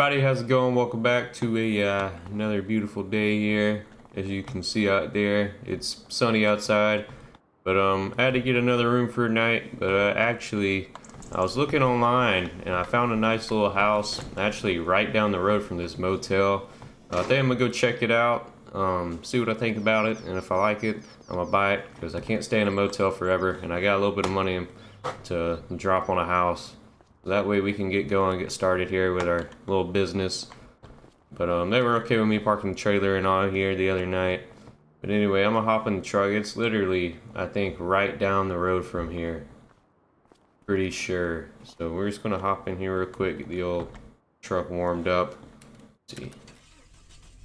Everybody, how's it going? Welcome back to another beautiful day here. As you can see out there, it's sunny outside, but I had to get another room for tonight. But actually, I was looking online and I found a nice little house, actually right down the road from this motel. I think I'm gonna go check it out, see what I think about it, and if I like it, I'm gonna buy it because I can't stay in a motel forever, and I got a little bit of money to drop on a house. That way we can get going, get started here with our little business. But they were okay with me parking the trailer and all here the other night. But anyway, I'm gonna hop in the truck. It's literally, I think, right down the road from here. Pretty sure. So we're just gonna hop in here real quick, get the old truck warmed up. Let's see.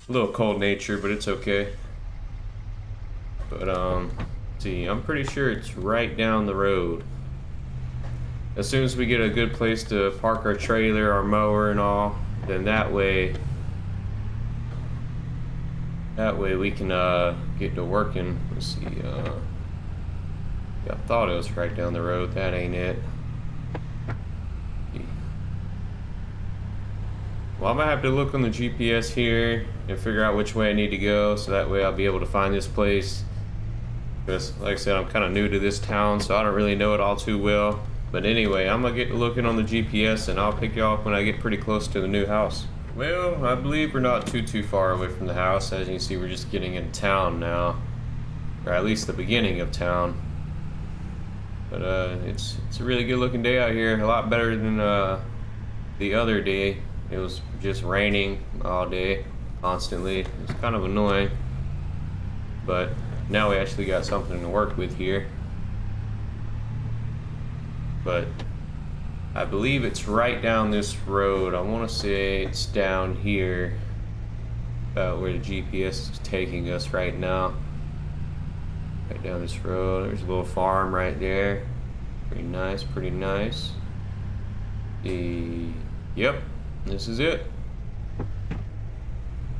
A little cold nature, but it's okay. But see, I'm pretty sure it's right down the road. As soon as we get a good place to park our trailer, our mower and all, then that way we can get to working. Let's see, yeah, I thought it was right down the road. That ain't it. Well, I'm gonna have to look on the GPS here and figure out which way I need to go, so that way I'll be able to find this place. Because, like I said, I'm kind of new to this town, so I don't really know it all too well. But anyway, I'm gonna get looking on the GPS and I'll pick you up when I get pretty close to the new house. Well, I believe we're not too far away from the house. As you can see, we're just getting into town now. Or at least the beginning of town. But it's a really good looking day out here. A lot better than the other day. It was just raining all day, constantly. It's kind of annoying. But now we actually got something to work with here. But I believe it's right down this road. I want to say it's down here, about where the GPS is taking us right now. Right down this road. There's a little farm right there. Pretty nice, pretty nice. Yep, this is it.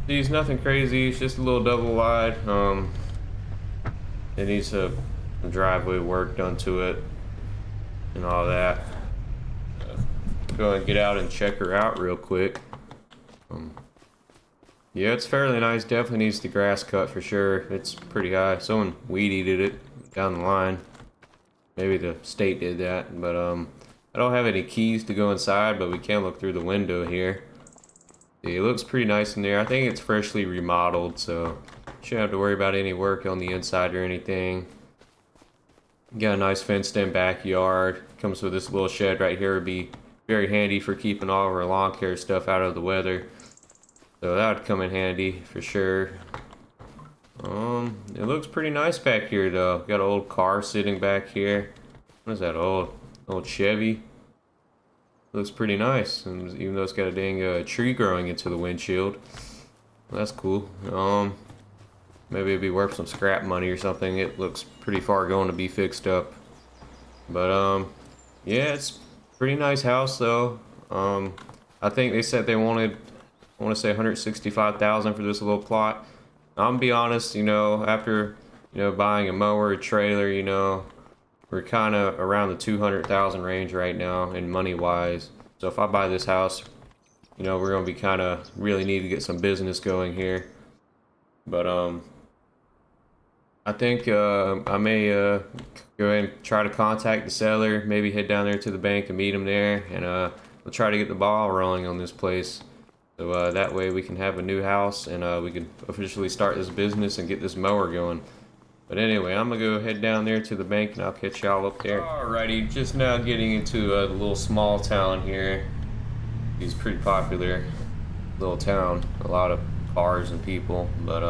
See, it's nothing crazy. It's just a little double wide. It needs some driveway work done to it and all that. Go ahead and get out and check her out real quick. Yeah, it's fairly nice. Definitely needs the grass cut for sure. It's pretty high. Someone weed-eated it down the line. Maybe the state did that, but I don't have any keys to go inside, but we can look through the window here. See, it looks pretty nice in there. I think it's freshly remodeled, so shouldn't have to worry about any work on the inside or anything. Got a nice fenced-in backyard. Comes with this little shed right here. Would be very handy for keeping all of our lawn care stuff out of the weather. So that would come in handy for sure. It looks pretty nice back here though. Got an old car sitting back here. What is that, old Chevy? Looks pretty nice, and even though it's got a dang tree growing into the windshield. Well, that's cool. Maybe it'd be worth some scrap money or something. It looks pretty far going to be fixed up. But yeah, it's a pretty nice house though. I think they said they wanted, I want to say 165,000 for this little plot. I'm gonna be honest, after buying a mower, a trailer, we're kind of around the 200,000 range right now in money wise. So if I buy this house, we're gonna be kind of really need to get some business going here. But I think I may go ahead and try to contact the seller, maybe head down there to the bank and meet him there, and we'll try to get the ball rolling on this place. So that way we can have a new house and we can officially start this business and get this mower going. But anyway, I'm gonna go head down there to the bank and I'll catch y'all up there. Alrighty, just now getting into the little small town here. It's pretty popular little town, a lot of cars and people, but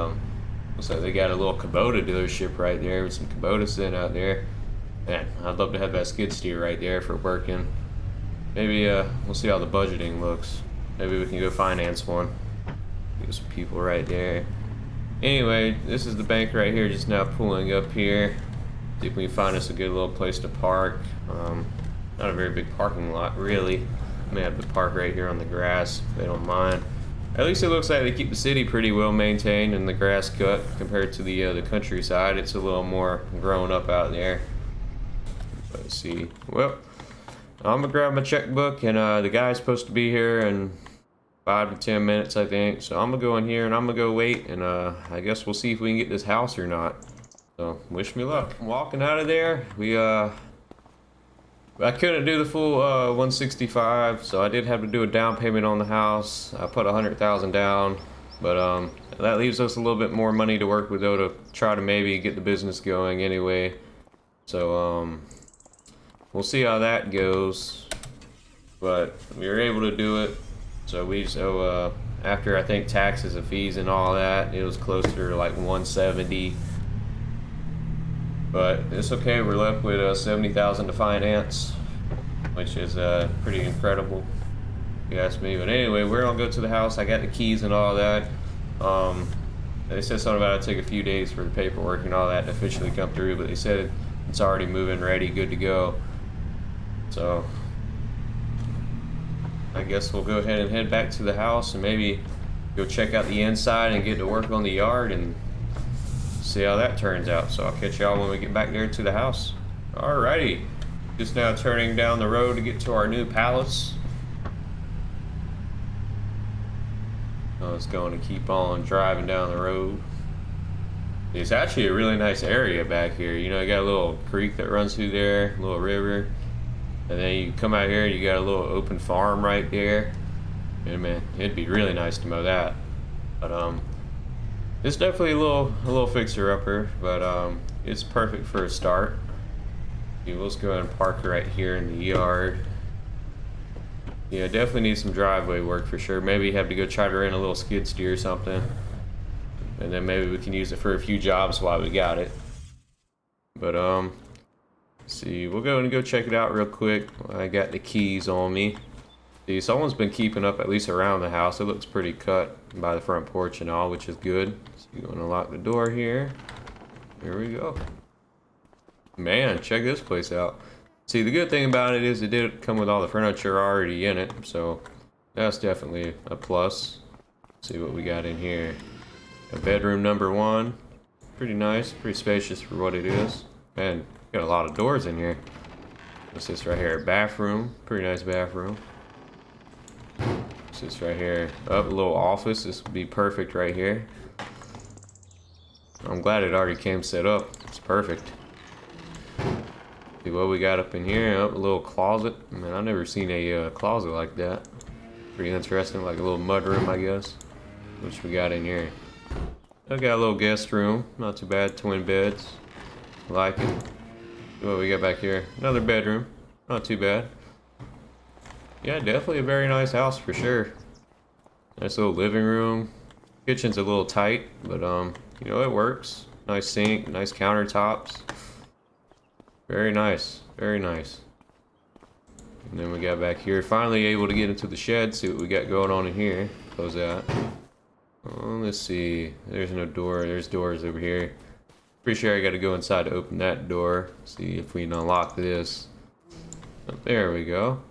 looks like they got a little Kubota dealership right there with some Kubota sitting out there. Man, I'd love to have that skid steer right there for working. Maybe we'll see how the budgeting looks. Maybe we can go finance one. Get some people right there. Anyway, this is the bank right here, just now pulling up here. See if we can find us a good little place to park. Not a very big parking lot, really. May have to park right here on the grass if they don't mind. At least it looks like they keep the city pretty well maintained and the grass cut compared to the countryside. It's a little more grown up out there. Let's see. Well, I'm gonna grab my checkbook, and the guy's supposed to be here in 5 to 10 minutes, I think. So I'm gonna go in here and I'm gonna go wait, and I guess we'll see if we can get this house or not. So wish me luck. I'm walking out of there. I couldn't do the full 165, so I did have to do a down payment on the house. I put 100,000 down, but that leaves us a little bit more money to work with though to try to maybe get the business going anyway. So we'll see how that goes. But we were able to do it. So after I think taxes and fees and all that, it was closer to like 170. But it's okay, we're left with 70,000 to finance, which is pretty incredible, if you ask me. But anyway, we're gonna go to the house. I got the keys and all that. They said something about it take a few days for the paperwork and all that to officially come through, but they said it's already moving, ready, good to go. So I guess we'll go ahead and head back to the house and maybe go check out the inside and get to work on the yard and see how that turns out. So I'll catch y'all when we get back there to the house. Alrighty, just now turning down the road to get to our new palace. It's going to keep on driving down the road. It's actually a really nice area back here. You know, you got a little creek that runs through there, a little river, and then you come out here and you got a little open farm right there. And man, it'd be really nice to mow that. But it's definitely a little fixer-upper, but it's perfect for a start. Let's go ahead and park right here in the yard. Yeah, definitely need some driveway work for sure. Maybe have to go try to rent a little skid steer or something, and then maybe we can use it for a few jobs while we got it. But see, we'll go and go check it out real quick. I got the keys on me. See, someone's been keeping up at least around the house. It looks pretty cut by the front porch and all, which is good. So you're gonna lock the door here. Here we go. Man, check this place out. See, the good thing about it is it did come with all the furniture already in it, so that's definitely a plus. Let's see what we got in here. A bedroom number 1. Pretty nice, pretty spacious for what it is. Man, got a lot of doors in here. What's this right here? Bathroom. Pretty nice bathroom. What's this right here? Up, a little office. This would be perfect right here. I'm glad it already came set up. It's perfect. See what we got up in here. Up, a little closet. Man, I've never seen a closet like that. Pretty interesting, like a little mud room, I guess. Which we got in here. I got a little guest room. Not too bad. Twin beds. Like it. See what we got back here. Another bedroom. Not too bad. Yeah, definitely a very nice house for sure. Nice little living room. Kitchen's a little tight, but you know, it works. Nice sink, nice countertops. Very nice, very nice. And then we got back here. Finally able to get into the shed, see what we got going on in here. Close that. Oh, let's see. There's no door. There's doors over here. Pretty sure I got to go inside to open that door. See if we can unlock this. Oh, there we go.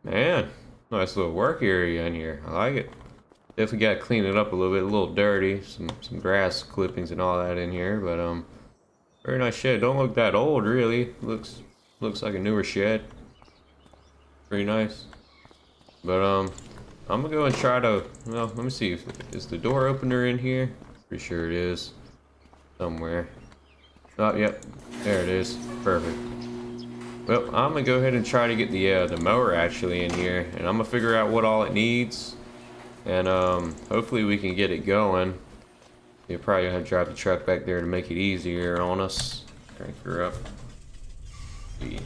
Man, nice little work area in here. I like it. Definitely got to clean it up a little bit. A little dirty. Some grass clippings and all that in here, but very nice shed. Don't look that old, really. Looks like a newer shed. Pretty nice. But I'm gonna go and try to. Well, let me see. Is the door opener in here? Pretty sure it is. Somewhere. Oh, yep. There it is. Perfect. Well, I'm gonna go ahead and try to get the mower actually in here, and I'm gonna figure out what all it needs, and hopefully we can get it going. You'll probably have to drive the truck back there to make it easier on us. Crank her up. See.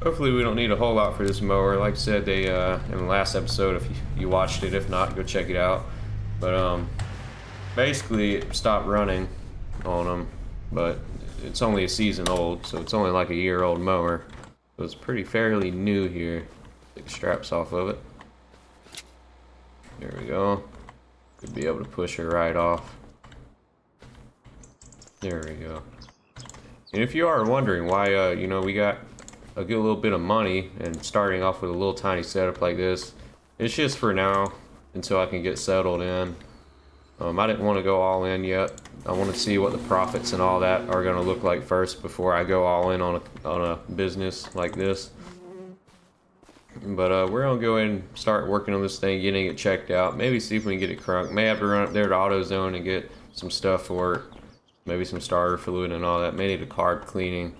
Hopefully we don't need a whole lot for this mower. Like I said, they in the last episode, if you watched it, if not, go check it out. But basically it stopped running on them, but it's only a season old, so it's only like a year-old mower. So it's pretty fairly new here. Take the straps off of it. There we go. Could be able to push her right off. There we go. And if you are wondering why, you know, we got a good little bit of money and starting off with a little tiny setup like this, it's just for now until I can get settled in. I didn't want to go all in yet. I want to see what the profits and all that are going to look like first before I go all in on a business like this. But we're gonna go ahead and start working on this thing, getting it checked out. Maybe see if we can get it crunked. May have to run up there to AutoZone and get some stuff for it. Maybe some starter fluid and all that. May need a carb cleaning.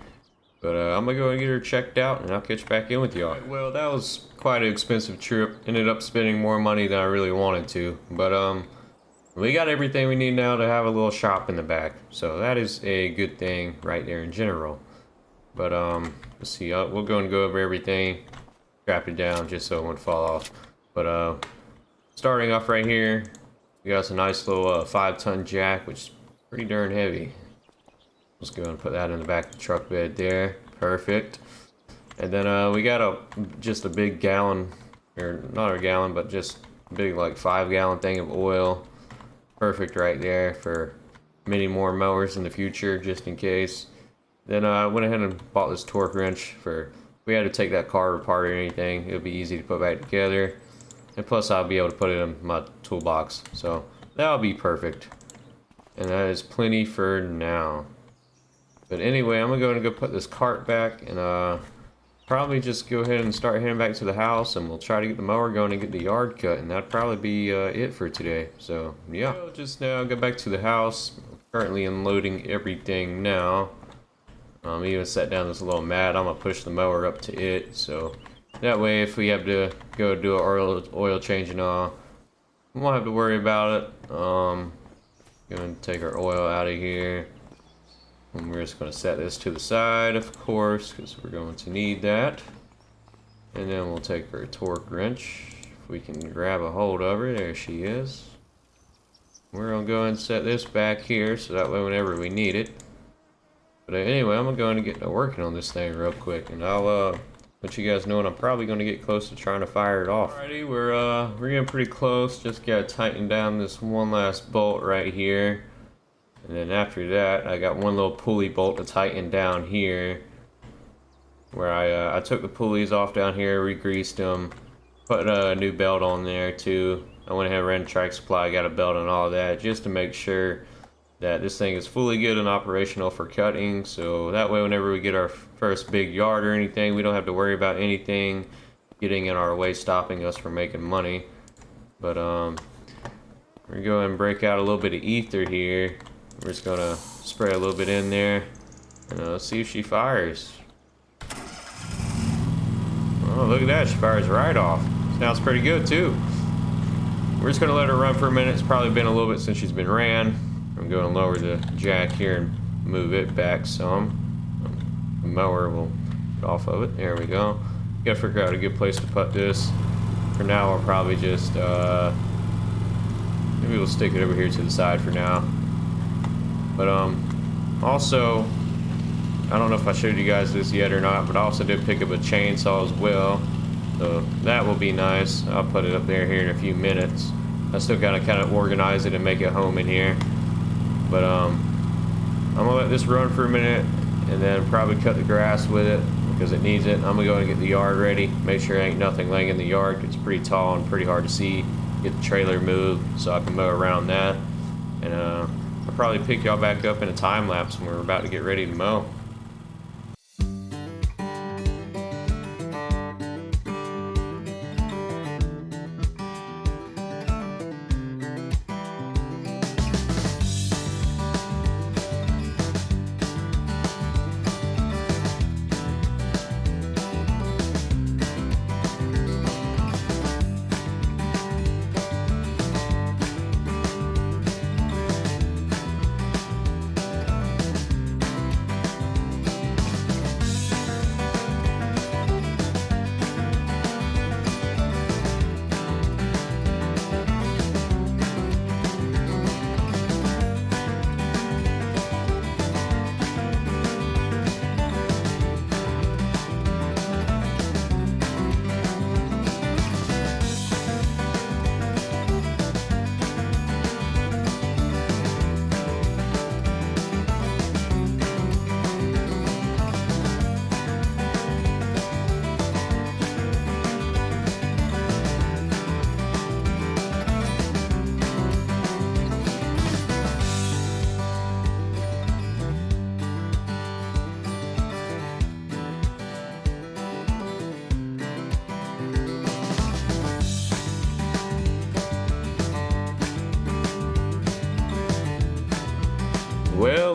But I'm gonna go and get her checked out, and I'll catch back in with y'all. Well, that was quite an expensive trip. Ended up spending more money than I really wanted to. But we got everything we need now to have a little shop in the back. So that is a good thing right there in general. But let's see. We'll go and go over everything. Strap it down just so it won't fall off. But starting off right here, we got a nice little 5-ton jack, which is pretty darn heavy. Let's go and put that in the back of the truck bed there. Perfect. And then we got just a big gallon, or not a gallon, but just a big like 5-gallon thing of oil. Perfect right there for many more mowers in the future, just in case. Then I went ahead and bought this torque wrench for if we had to take that car apart or anything. It'll be easy to put back together. And plus I'll be able to put it in my toolbox. So that'll be perfect. And that is plenty for now. But anyway, I'm gonna go put this cart back and probably just go ahead and start heading back to the house, and we'll try to get the mower going and get the yard cut, and that'd probably be it for today. So yeah, I'll just now go back to the house. I'm currently unloading everything now. Even set down this little mat. I'm gonna push the mower up to it, so that way if we have to go do an oil change and all, we won't have to worry about it. Gonna take our oil out of here. And we're just going to set this to the side, of course, because we're going to need that. And then we'll take our torque wrench. If we can grab a hold of her, there she is. We're going to go and set this back here, so that way whenever we need it. But anyway, I'm going to get to working on this thing real quick, and I'll let you guys know when I'm probably going to get close to trying to fire it off. Alrighty, we're getting pretty close. Just got to tighten down this one last bolt right here. And then after that, I got one little pulley bolt to tighten down here, where I took the pulleys off down here, re-greased them, put a new belt on there too. I went ahead and ran Track Supply, got a belt and all that, just to make sure that this thing is fully good and operational for cutting. So that way, whenever we get our first big yard or anything, we don't have to worry about anything getting in our way, stopping us from making money. But we're gonna go ahead and break out a little bit of ether here. We're just gonna spray a little bit in there and see if she fires. Oh, look at that, she fires right off. Sounds pretty good too. We're just gonna let her run for a minute. It's probably been a little bit since she's been ran. I'm gonna lower the jack here and move it back some. The mower will get off of it. There we go. Gotta figure out a good place to put this. For now, we'll probably just maybe we'll stick it over here to the side for now. But also, I don't know if I showed you guys this yet or not, but I also did pick up a chainsaw as well. So that will be nice. I'll put it up there here in a few minutes. I still gotta kind of organize it and make it home in here. But I'm gonna let this run for a minute and then probably cut the grass with it because it needs it. I'm gonna go and get the yard ready. Make sure there ain't nothing laying in the yard. It's pretty tall and pretty hard to see. Get the trailer moved so I can mow around that. And I'll probably pick y'all back up in a time lapse when we're about to get ready to mow.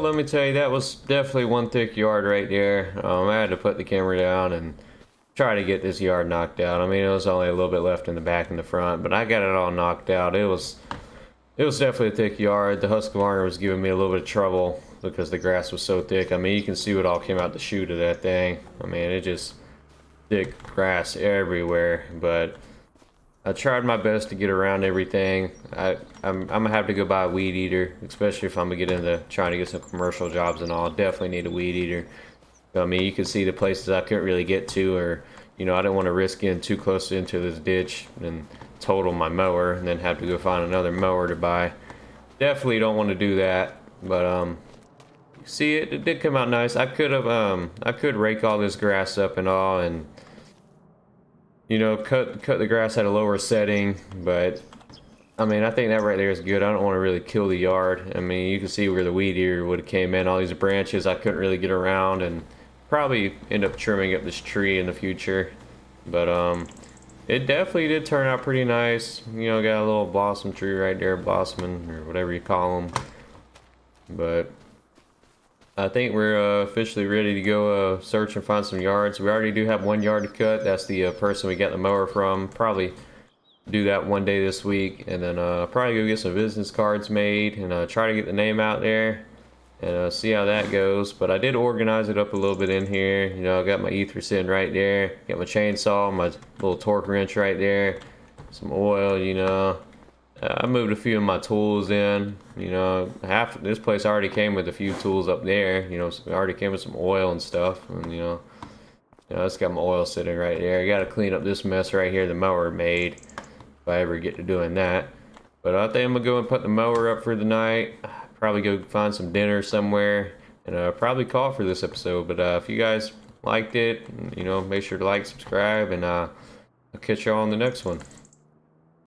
let me tell you, that was definitely one thick yard right there. I had to put the camera down and try to get this yard knocked out. I mean, it was only a little bit left in the back and the front, but I got it all knocked out. It was definitely a thick yard. The Husqvarna was giving me a little bit of trouble because the grass was so thick. I mean, you can see what all came out the chute of that thing. I mean, it just thick grass everywhere, but I tried my best to get around everything. I'm gonna have to go buy a weed eater, especially if I'm gonna get into trying to get some commercial jobs and all. Definitely need a weed eater. I mean, you can see the places I couldn't really get to, or I didn't want to risk getting too close into this ditch and total my mower, and then have to go find another mower to buy. Definitely don't want to do that. But see, it did come out nice. I could rake all this grass up and all, and cut the grass at a lower setting, but I mean, I think that right there is good. I don't want to really kill the yard. I mean, you can see where the weed eater would have came in. All these branches I couldn't really get around, and probably end up trimming up this tree in the future. But it definitely did turn out pretty nice. Got a little blossom tree right there, blossoming or whatever you call them. But I think we're officially ready to go search and find some yards. We already do have one yard to cut. That's the person we got the mower from. Probably do that one day this week, and then probably go get some business cards made and try to get the name out there and see how that goes. But I did organize it up a little bit in here. I got my ether sitting right there. Got my chainsaw, my little torque wrench right there. Some oil, I moved a few of my tools in. Half this place already came with a few tools up there. It already came with some oil and stuff. And I just got my oil sitting right there. I got to clean up this mess right here the mower made, if I ever get to doing that. But I think I'm gonna go and put the mower up for the night. Probably go find some dinner somewhere, and probably call for this episode. But if you guys liked it, make sure to like, subscribe, and I'll catch y'all on the next one.